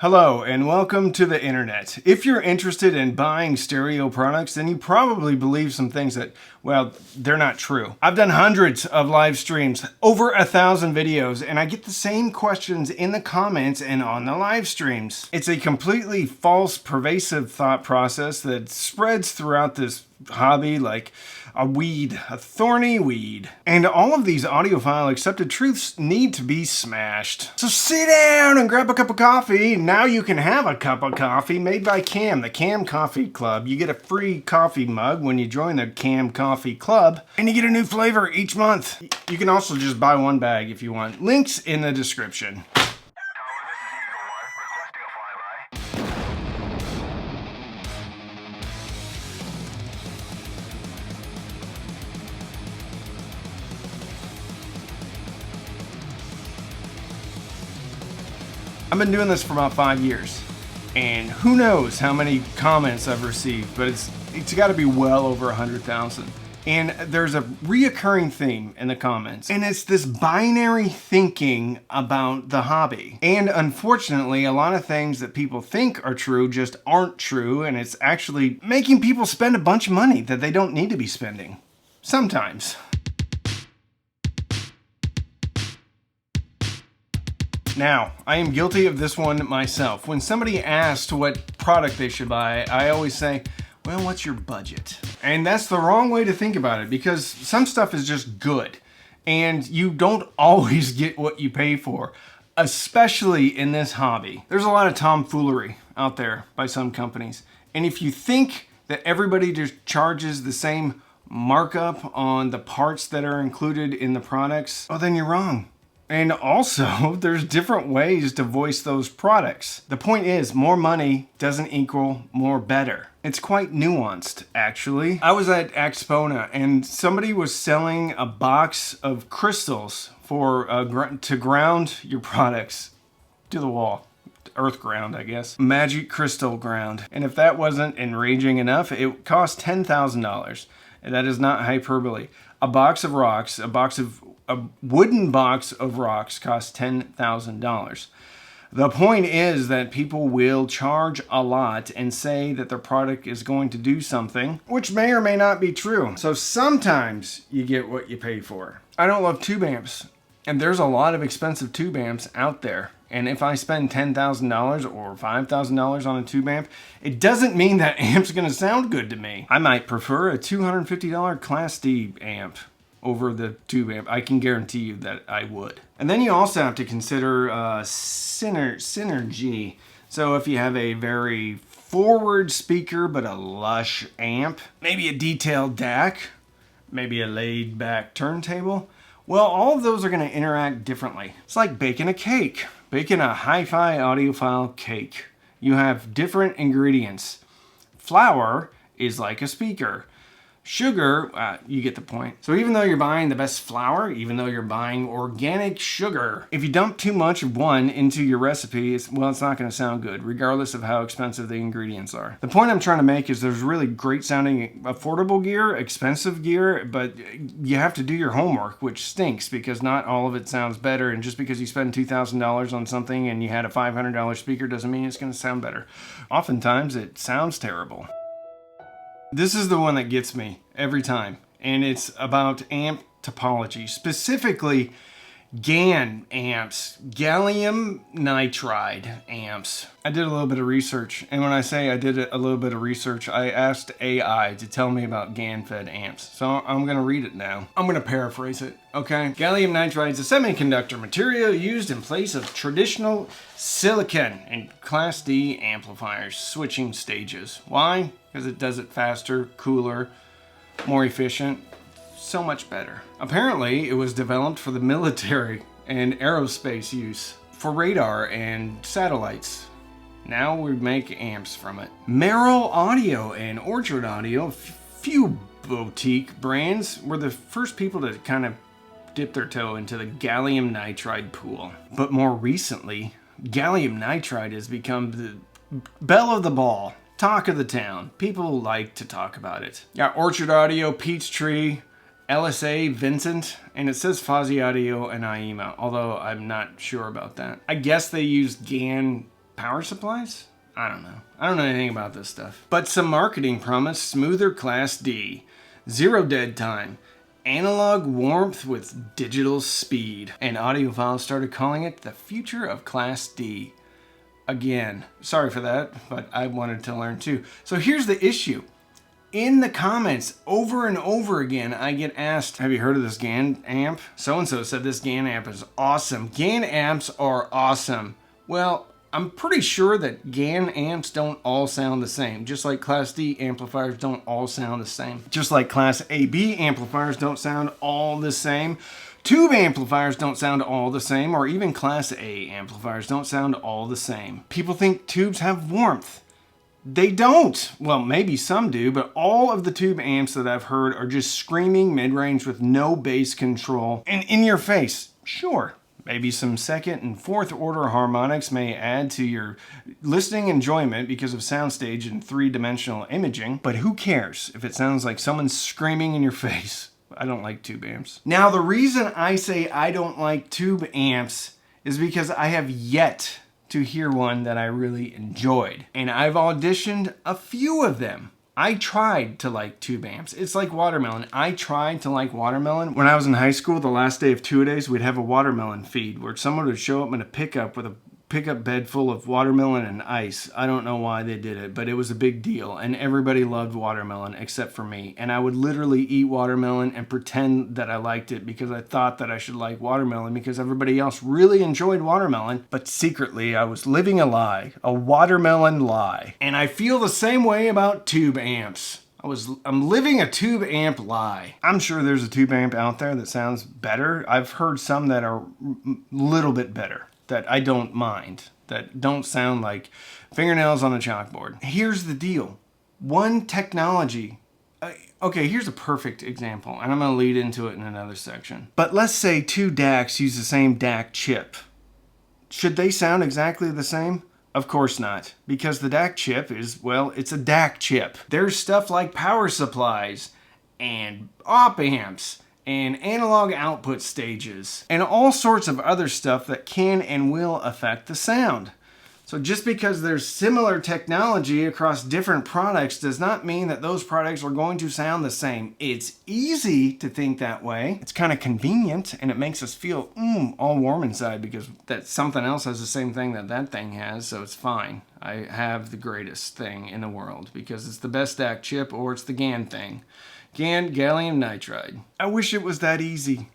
Hello and welcome to the internet. If you're interested in buying stereo products, then you probably believe some things that, well, they're not true. I've done hundreds of live streams, over 1,000 videos, and I get the same questions in the comments and on the live streams. It's a completely false, pervasive thought process that spreads throughout this hobby like a weed, a thorny weed. And all of these audiophile accepted truths need to be smashed. So sit down and grab a cup of coffee. Now you can have a cup of coffee made by Cam, the Cam Coffee Club. You get a free coffee mug when you join the Cam Coffee Club, and you get a new flavor each month. You can also just buy one bag if you want. Links in the description. I've been doing this for about 5 years, and who knows how many comments I've received, but it's got to be well over 100,000. And there's a reoccurring theme in the comments, and it's this binary thinking about the hobby. And unfortunately, a lot of things that people think are true just aren't true, and it's actually making people spend a bunch of money that they don't need to be spending. Sometimes. Now, I am guilty of this one myself. When somebody asks what product they should buy, I always say, well, what's your budget? And that's the wrong way to think about it, because some stuff is just good and you don't always get what you pay for, especially in this hobby. There's a lot of tomfoolery out there by some companies. And if you think that everybody just charges the same markup on the parts that are included in the products, well, then you're wrong. And also, there's different ways to voice those products. The point is, more money doesn't equal more better. It's quite nuanced, actually. I was at Axpona, and somebody was selling a box of crystals for to ground your products to the wall. Earth ground, I guess. Magic crystal ground. And if that wasn't enraging enough, it cost $10,000. And that is not hyperbole. A box of rocks, a wooden box of rocks costs $10,000. The point is that people will charge a lot and say that their product is going to do something, which may or may not be true. So sometimes you get what you pay for. I don't love tube amps, and there's a lot of expensive tube amps out there. And if I spend $10,000 or $5,000 on a tube amp, it doesn't mean that amp's gonna sound good to me. I might prefer a $250 Class D amp over the tube amp. I can guarantee you that I would. And then you also have to consider synergy. So if you have a very forward speaker but a lush amp, maybe a detailed DAC, maybe a laid back turntable, well, all of those are going to interact differently. It's like baking a cake, baking a hi-fi audiophile cake. You have different ingredients. Flour is like a speaker. Sugar, you get the point. So even though you're buying the best flour, even though you're buying organic sugar, if you dump too much of one into your recipe, it's not going to sound good, regardless of how expensive the ingredients are. The point I'm trying to make is there's really great sounding affordable gear, expensive gear, but you have to do your homework, which stinks because not all of it sounds better. And just because you spend $2,000 on something and you had a $500 speaker doesn't mean it's going to sound better. Oftentimes it sounds terrible. This is the one that gets me every time, and it's about amp topology, specifically GaN amps, gallium nitride amps. I did a little bit of research, and when I say I did a little bit of research, I asked AI to tell me about GaN-fed amps. So I'm going to read it now. I'm going to paraphrase it, okay? Gallium nitride is a semiconductor material used in place of traditional silicon in Class D amplifiers switching stages. Why? Because it does it faster, cooler, more efficient, so much better. Apparently, it was developed for the military and aerospace use, for radar and satellites. Now we make amps from it. Merrill Audio and Orchard Audio, few boutique brands, were the first people to kind of dip their toe into the gallium nitride pool. But more recently, gallium nitride has become the belle of the ball. Talk of the town. People like to talk about it. Yeah, Orchard Audio, Peachtree, LSA, Vincent, and it says Fuzzy Audio and IEMA, although I'm not sure about that. I guess they use GaN power supplies? I don't know. I don't know anything about this stuff. But some marketing promise: smoother Class D, zero dead time, analog warmth with digital speed. And Audiophile started calling it the future of Class D. Again, sorry for that, but I wanted to learn too. So here's the issue. In the comments, over and over again, I get asked, have you heard of this GAN amp? So-and-so said this GAN amp is awesome. GAN amps are awesome. Well, I'm pretty sure that GAN amps don't all sound the same, just like Class D amplifiers don't all sound the same. Just like Class AB amplifiers don't sound all the same. Tube amplifiers don't sound all the same, or even Class A amplifiers don't sound all the same. People think tubes have warmth. They don't. Well, maybe some do, but all of the tube amps that I've heard are just screaming mid-range with no bass control and in your face. Sure, maybe some second and fourth order harmonics may add to your listening enjoyment because of soundstage and three-dimensional imaging, but who cares if it sounds like someone's screaming in your face? I don't like tube amps. Now, the reason I say I don't like tube amps is because I have yet to hear one that I really enjoyed. And I've auditioned a few of them. I tried to like tube amps. It's like watermelon. I tried to like watermelon. When I was in high school, the last day of two-a-days, we'd have a watermelon feed where someone would show up in a pickup with a pickup bed full of watermelon and ice. I don't know why they did it, but it was a big deal. And everybody loved watermelon except for me. And I would literally eat watermelon and pretend that I liked it because I thought that I should like watermelon because everybody else really enjoyed watermelon. But secretly, I was living a lie, a watermelon lie. And I feel the same way about tube amps. I'm living a tube amp lie. I'm sure there's a tube amp out there that sounds better. I've heard some that are a little bit better, that I don't mind, that don't sound like fingernails on a chalkboard. Here's the deal. One technology, okay, here's a perfect example, and I'm gonna lead into it in another section. But let's say two DACs use the same DAC chip. Should they sound exactly the same? Of course not, because the DAC chip is, well, it's a DAC chip. There's stuff like power supplies and op amps and analog output stages, and all sorts of other stuff that can and will affect the sound. So just because there's similar technology across different products does not mean that those products are going to sound the same. It's easy to think that way. It's kind of convenient, and it makes us feel all warm inside because that something else has the same thing that that thing has, so it's fine. I have the greatest thing in the world because it's the best DAC chip, or it's the GAN thing. GAN, gallium nitride. I wish it was that easy,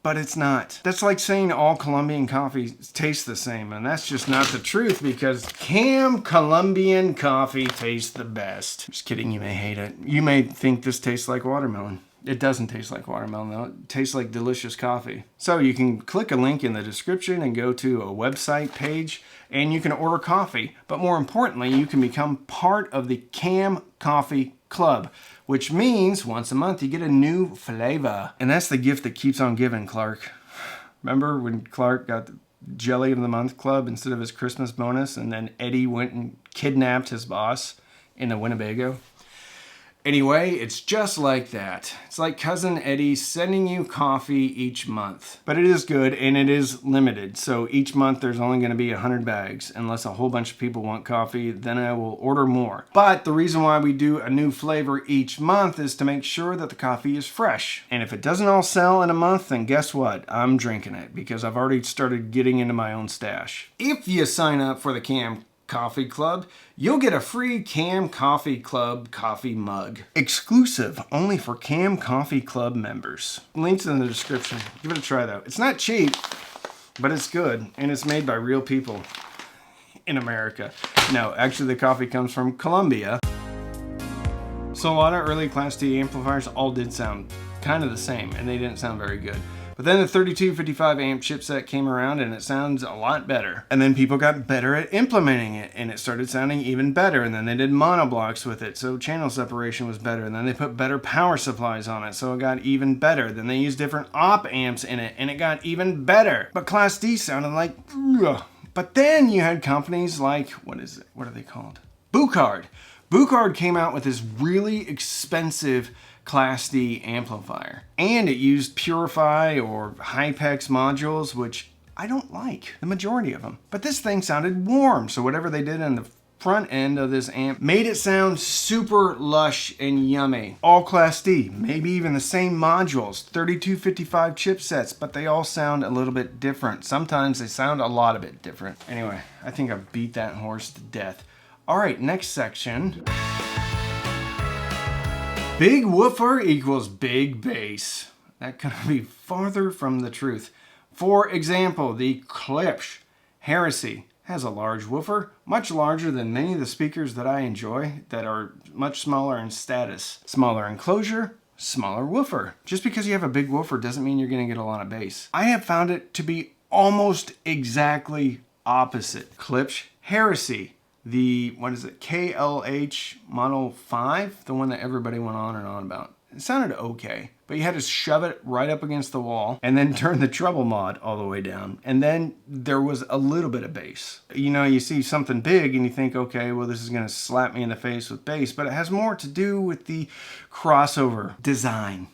but it's not. That's like saying all Colombian coffee tastes the same, and that's just not the truth because Colombian coffee tastes the best. Just kidding, you may hate it. You may think this tastes like watermelon. It doesn't taste like watermelon though. It tastes like delicious coffee. So you can click a link in the description and go to a website page and you can order coffee. But more importantly, you can become part of the Cam Coffee Club, which means once a month you get a new flavor. And that's the gift that keeps on giving, Clark. Remember when Clark got the Jelly of the Month Club instead of his Christmas bonus, and then Eddie went and kidnapped his boss in a Winnebago? Anyway, it's just like that. It's like Cousin Eddie sending you coffee each month. But it is good and it is limited. So each month there's only going to be 100 bags. Unless a whole bunch of people want coffee, then I will order more. But the reason why we do a new flavor each month is to make sure that the coffee is fresh. And if it doesn't all sell in a month, then guess what? I'm drinking it because I've already started getting into my own stash. If you sign up for the Cam Coffee Club, you'll get a free Cam Coffee Club coffee mug. Exclusive only for Cam Coffee Club members. Links in the description. Give it a try though. It's not cheap, but it's good, and it's made by real people in America. No, actually the coffee comes from Colombia. So a lot of early Class D amplifiers all did sound kind of the same, and they didn't sound very good. But then the 3255 amp chipset came around and it sounds a lot better. And then people got better at implementing it and it started sounding even better. And then they did monoblocks with it, so channel separation was better. And then they put better power supplies on it, so it got even better. Then they used different op amps in it and it got even better. But Class D sounded like, ugh. But then you had companies like, what is it? What are they called? Buchard. Buchard came out with this really expensive Class D amplifier, and it used Purify or Hypex modules, which I don't like the majority of them. But this thing sounded warm, so whatever they did in the front end of this amp made it sound super lush and yummy. All Class D, maybe even the same modules, 3255 chipsets, but they all sound a little bit different. Sometimes they sound a lot of it different. Anyway, I think I've beat that horse to death. All right, next section. Big woofer equals big bass. That couldn't be farther from the truth. For example, the Klipsch Heresy has a large woofer, much larger than many of the speakers that I enjoy that are much smaller in status. Smaller enclosure, smaller woofer. Just because you have a big woofer doesn't mean you're going to get a lot of bass. I have found it to be almost exactly opposite. Klipsch Heresy, the, what is it, KLH Model 5, the one that everybody went on and on about. It sounded okay, but you had to shove it right up against the wall and then turn the treble mod all the way down. And then there was a little bit of bass. You know, you see something big and you think, okay, well, this is going to slap me in the face with bass, but it has more to do with the crossover design.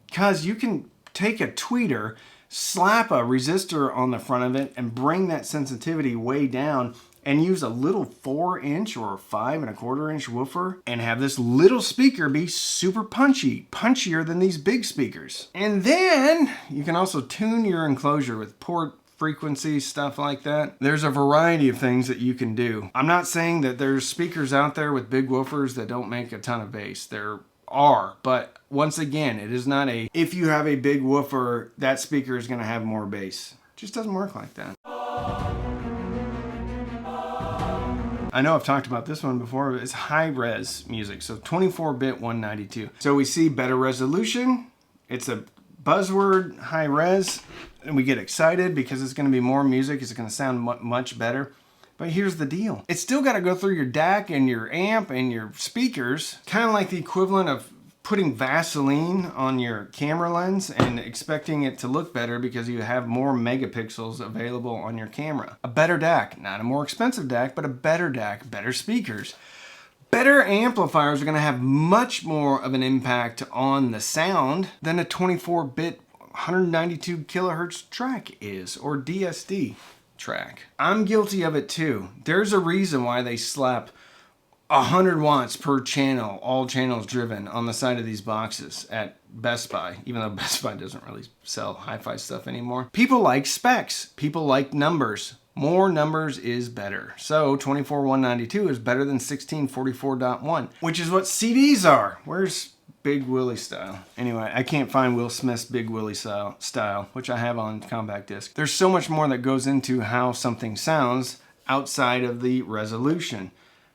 Because you can take a tweeter, slap a resistor on the front of it and bring that sensitivity way down and use a little 4-inch or 5 1/4-inch woofer and have this little speaker be super punchy, punchier than these big speakers. And then you can also tune your enclosure with port frequency, stuff like that. There's a variety of things that you can do. I'm not saying that there's speakers out there with big woofers that don't make a ton of bass. There are, but once again, it is not a, if you have a big woofer, that speaker is going to have more bass. It just doesn't work like that. I know I've talked about this one before, but it's high-res music, so 24-bit 192. So we see better resolution. It's a buzzword, high-res, and we get excited because it's going to be more music. It's going to sound much better. But here's the deal. It's still got to go through your DAC and your amp and your speakers, kind of like the equivalent of putting Vaseline on your camera lens and expecting it to look better because you have more megapixels available on your camera. A better DAC, not a more expensive DAC, but a better DAC, better speakers. Better amplifiers are going to have much more of an impact on the sound than a 24-bit 192 kilohertz track is, or DSD track. I'm guilty of it too. There's a reason why they slap 100 watts per channel, all channels driven, on the side of these boxes at Best Buy, even though Best Buy doesn't really sell hi-fi stuff anymore. People like specs. People like numbers. More numbers is better. So 24192 is better than 1644.1, which is what CDs are. Where's Big Willie style? Anyway, I can't find Will Smith's Big Willie style, which I have on compact disc. There's so much more that goes into how something sounds outside of the resolution.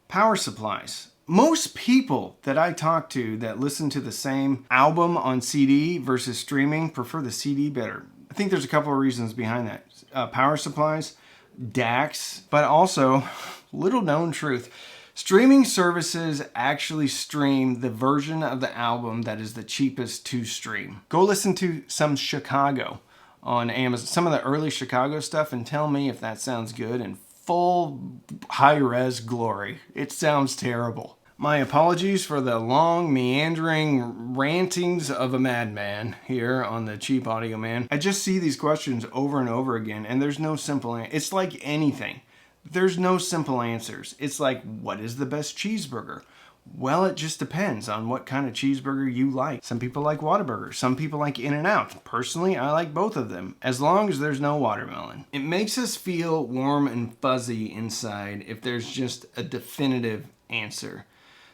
Power supplies. Most people that I talk to that listen to the same album on CD versus streaming prefer the CD better. I think there's a couple of reasons behind that. Power supplies, DACs, but also, little known truth, streaming services actually stream the version of the album that is the cheapest to stream. Go listen to some Chicago on Amazon, some of the early Chicago stuff, and tell me if that sounds good and full high-res glory. It sounds terrible. My apologies for the long, meandering rantings of a madman here on the Cheap Audio Man. I just see these questions over and over again, and there's no simple answer. It's like anything. There's no simple answers. It's like, what is the best cheeseburger? Well, it just depends on what kind of cheeseburger you like. Some people like Whataburger. Some people like In-N-Out. Personally, I like both of them, as long as there's no watermelon. It makes us feel warm and fuzzy inside if there's just a definitive answer.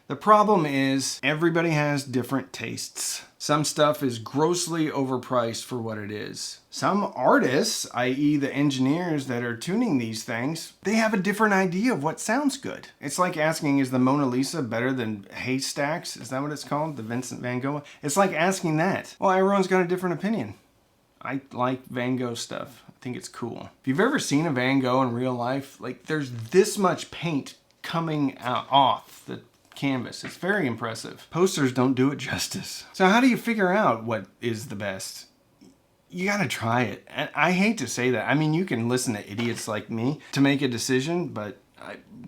The problem is everybody has different tastes. Some stuff is grossly overpriced for what it is. Some artists, i.e. the engineers that are tuning these things, they have a different idea of what sounds good. It's like asking, is the Mona Lisa better than Haystacks? Is that what it's called? The Vincent van Gogh? It's like asking that. Well, everyone's got a different opinion. I like Van Gogh stuff. I think it's cool. If you've ever seen a Van Gogh in real life, like there's this much paint coming out off the canvas. It's very impressive. Posters don't do it justice. So how do you figure out what is the best? You gotta try it. And I hate to say that. I mean, you can listen to idiots like me to make a decision, but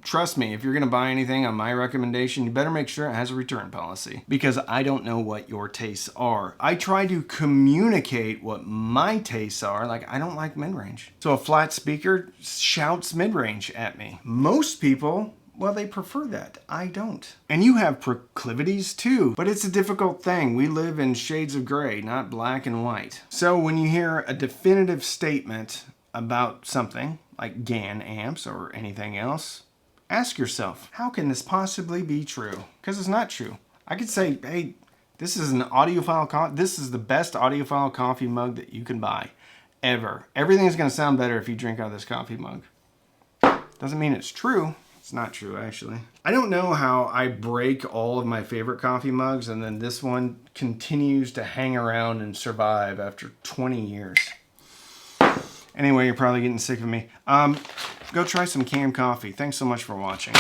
trust me, if you're going to buy anything on my recommendation, you better make sure it has a return policy, because I don't know what your tastes are. I try to communicate what my tastes are. Like, I don't like mid-range. So a flat speaker shouts mid-range at me. Most people, well, they prefer that. I don't. And you have proclivities too, but it's a difficult thing. We live in shades of gray, not black and white. So when you hear a definitive statement about something, like GAN amps or anything else, ask yourself, how can this possibly be true? Because it's not true. I could say, hey, this is an audiophile this is the best audiophile coffee mug that you can buy ever. Everything's going to sound better if you drink out of this coffee mug. Doesn't mean it's true. It's not true, actually. I don't know how I break all of my favorite coffee mugs and then this one continues to hang around and survive after 20 years. Anyway, you're probably getting sick of me. Go try some canned coffee. Thanks so much for watching.